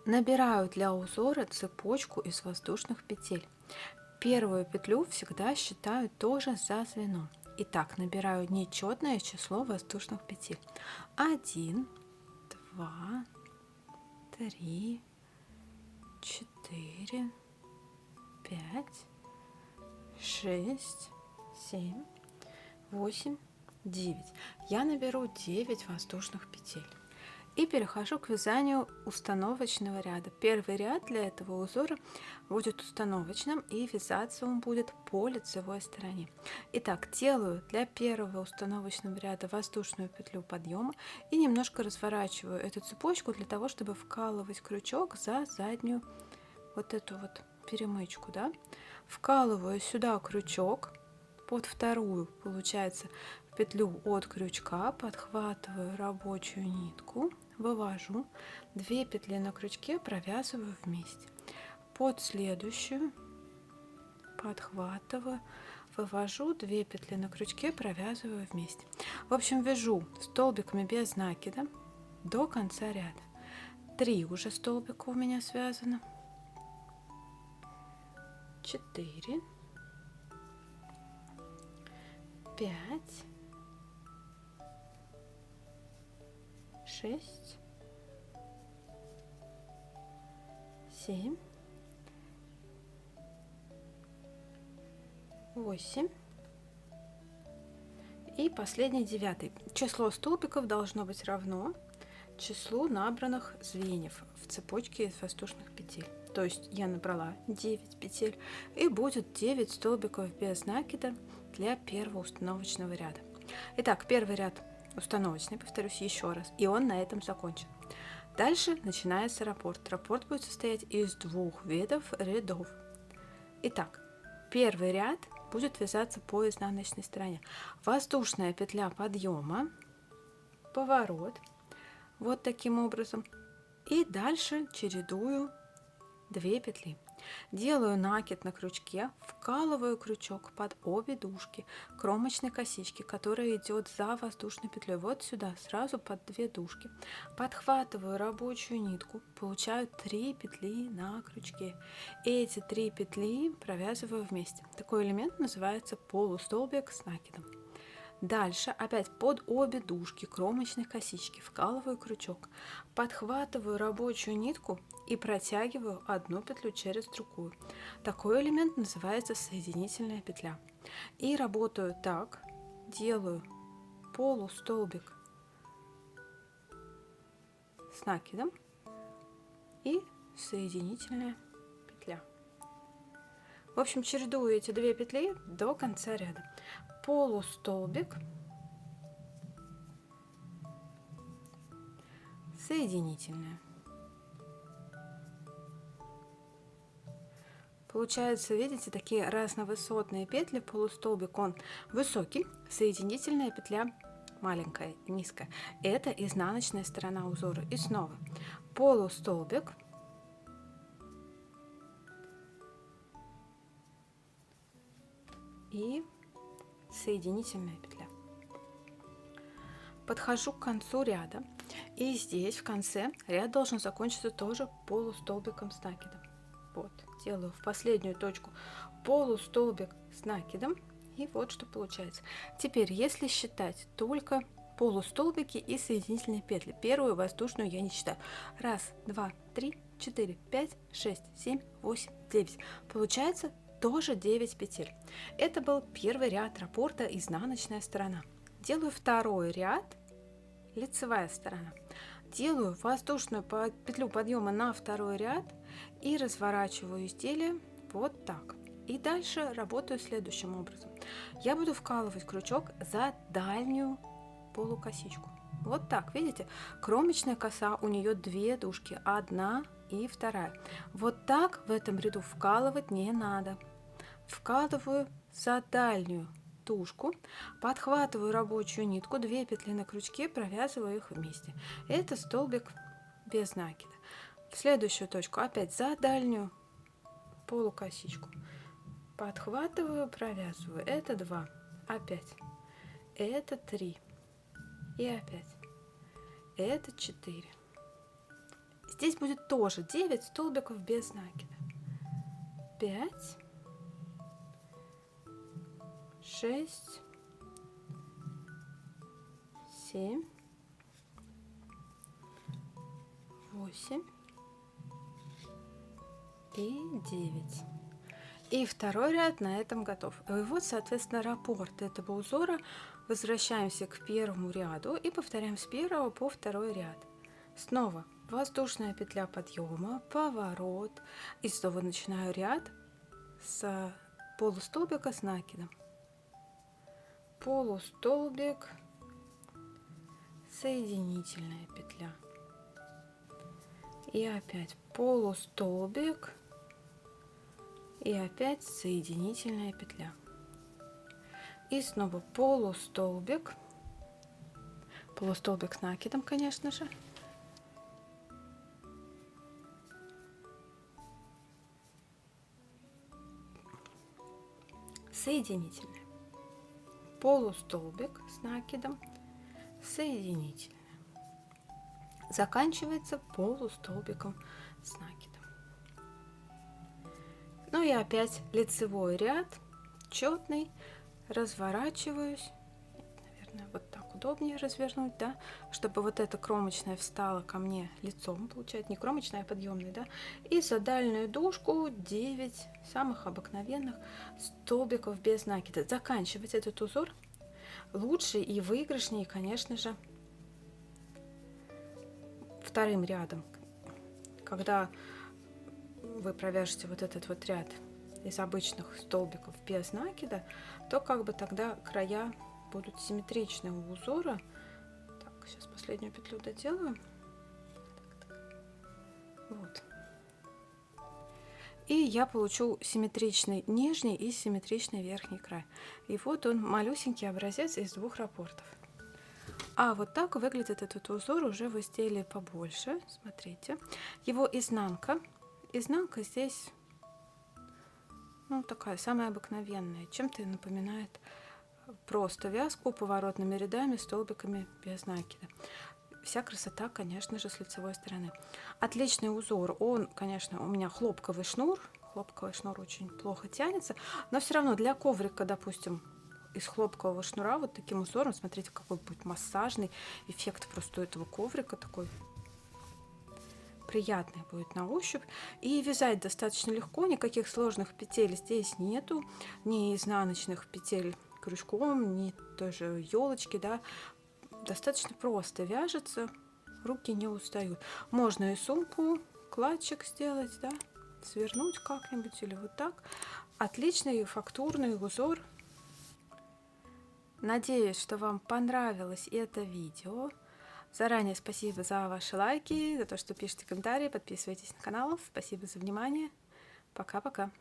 Набираю для узора цепочку из воздушных петель. Первую петлю всегда считаю тоже за звено. Итак, набираю нечетное число воздушных петель. 1, 2, 3, 4, 5, 6, 7, 8, 9. Я наберу 9 воздушных петель. И перехожу к вязанию установочного ряда. Первый ряд для этого узора будет установочным, и вязаться он будет по лицевой стороне. Итак, делаю для первого установочного ряда воздушную петлю подъема и немножко разворачиваю эту цепочку для того, чтобы вкалывать крючок за заднюю вот эту вот перемычку, да? Вкалываю сюда крючок под вторую, получается, петлю от крючка, подхватываю рабочую нитку, вывожу 2 петли на крючке, провязываю вместе. Под следующую подхватываю, вывожу 2 петли на крючке, провязываю вместе. В общем, вяжу столбиками без накида до конца ряда. 3 уже столбика у меня связано, 4, 5, 6, 7, 8 и последний 9. Число столбиков должно быть равно числу набранных звеньев в цепочке из воздушных петель. То есть я набрала 9 петель, и будет 9 столбиков без накида для первого установочного ряда. Итак, первый ряд установочный, повторюсь еще раз, и он на этом закончен. Дальше начинается раппорт. Раппорт будет состоять из 2 видов рядов. Итак, первый ряд будет вязаться по изнаночной стороне. Воздушная петля подъема, поворот, вот таким образом. И дальше чередую 2 петли. Делаю накид на крючке, вкалываю крючок под обе дужки кромочной косички, которая идет за воздушной петлей. Вот сюда, сразу под 2 дужки. Подхватываю рабочую нитку, получаю 3 петли на крючке. И эти 3 петли провязываю вместе. Такой элемент называется полустолбик с накидом. Дальше опять под обе дужки кромочной косички вкалываю крючок, подхватываю рабочую нитку и протягиваю одну петлю через другую. Такой элемент называется соединительная петля. И работаю так, делаю полустолбик с накидом и соединительная петля. В общем, чередую эти 2 петли до конца ряда. Полустолбик, соединительная. Получается, видите, такие разновысотные петли. Полустолбик он высокий, соединительная петля маленькая, низкая. Это изнаночная сторона узора. И снова полустолбик, и соединительная петля. Подхожу к концу ряда, и здесь в конце ряд должен закончиться тоже полустолбиком с накидом. Вот, делаю в последнюю точку полустолбик с накидом, и вот что получается. Теперь, если считать только полустолбики и соединительные петли, первую воздушную я не считаю. 1, 2, 3, 4, 5, 6, 7, 8, 9. Получается тоже 9 петель. Это был первый ряд раппорта, изнаночная сторона. Делаю второй ряд, лицевая сторона. Делаю воздушную петлю подъема на второй ряд и разворачиваю изделие вот так. И дальше работаю следующим образом. Я буду вкалывать крючок за дальнюю полукосичку. Вот так, видите? Кромочная коса, у нее 2 дужки, одна и вторая. Вот так в этом ряду вкалывать не надо. Вкладываю за дальнюю дужку, подхватываю рабочую нитку, 2 петли на крючке, провязываю их вместе. Это столбик без накида. В следующую точку опять за дальнюю полукосичку. Подхватываю, провязываю. Это 2, опять. Это 3 и опять. Это 4. Здесь будет тоже 9 столбиков без накида. 5, 6, 7, 8 и 9. И второй ряд на этом готов. И вот, соответственно, раппорт этого узора. Возвращаемся к первому ряду и повторяем с первого по второй ряд. Снова воздушная петля подъема, поворот. И снова начинаю ряд с полустолбика с накидом. Полустолбик, соединительная петля. И опять полустолбик. И опять соединительная петля. И снова полустолбик. Полустолбик с накидом, конечно же. Соединительная. Полустолбик с накидом. Соединительная. Заканчивается полустолбиком с накидом. Ну и опять лицевой ряд, четный, разворачиваюсь, наверное, вот так удобнее развернуть, да, чтобы вот эта кромочная встала ко мне лицом, получается, не кромочная, а подъемная, да, и за дальнюю дужку 9 самых обыкновенных столбиков без накида. Заканчивать этот узор лучше и выигрышнее, конечно же, вторым рядом, когда вы провяжете вот этот вот ряд из обычных столбиков без накида, то как бы тогда края будут симметричны у узора. Так, сейчас последнюю петлю доделаю. Вот. И я получу симметричный нижний и симметричный верхний край. И вот он, малюсенький образец из двух раппортов. А вот так выглядит этот узор уже в изделии побольше. Смотрите. Его изнанка. Изнанка здесь, ну, такая самая обыкновенная. Чем-то напоминает просто вязку поворотными рядами, столбиками без накида. Вся красота, конечно же, с лицевой стороны. Отличный узор. Он, конечно, у меня хлопковый шнур. Хлопковый шнур очень плохо тянется. Но все равно для коврика, допустим, из хлопкового шнура вот таким узором, смотрите, какой будет массажный эффект просто у этого коврика. Такой приятный будет на ощупь. И вязать достаточно легко. Никаких сложных петель здесь нету. Ни изнаночных петель крючком, ни тоже елочки, да. Достаточно просто вяжется, руки не устают. Можно и сумку, кладчик сделать, да, свернуть как-нибудь или вот так. Отличный фактурный узор. Надеюсь, что вам понравилось это видео. Заранее спасибо за ваши лайки, за то, что пишете комментарии, подписывайтесь на канал. Спасибо за внимание. Пока-пока.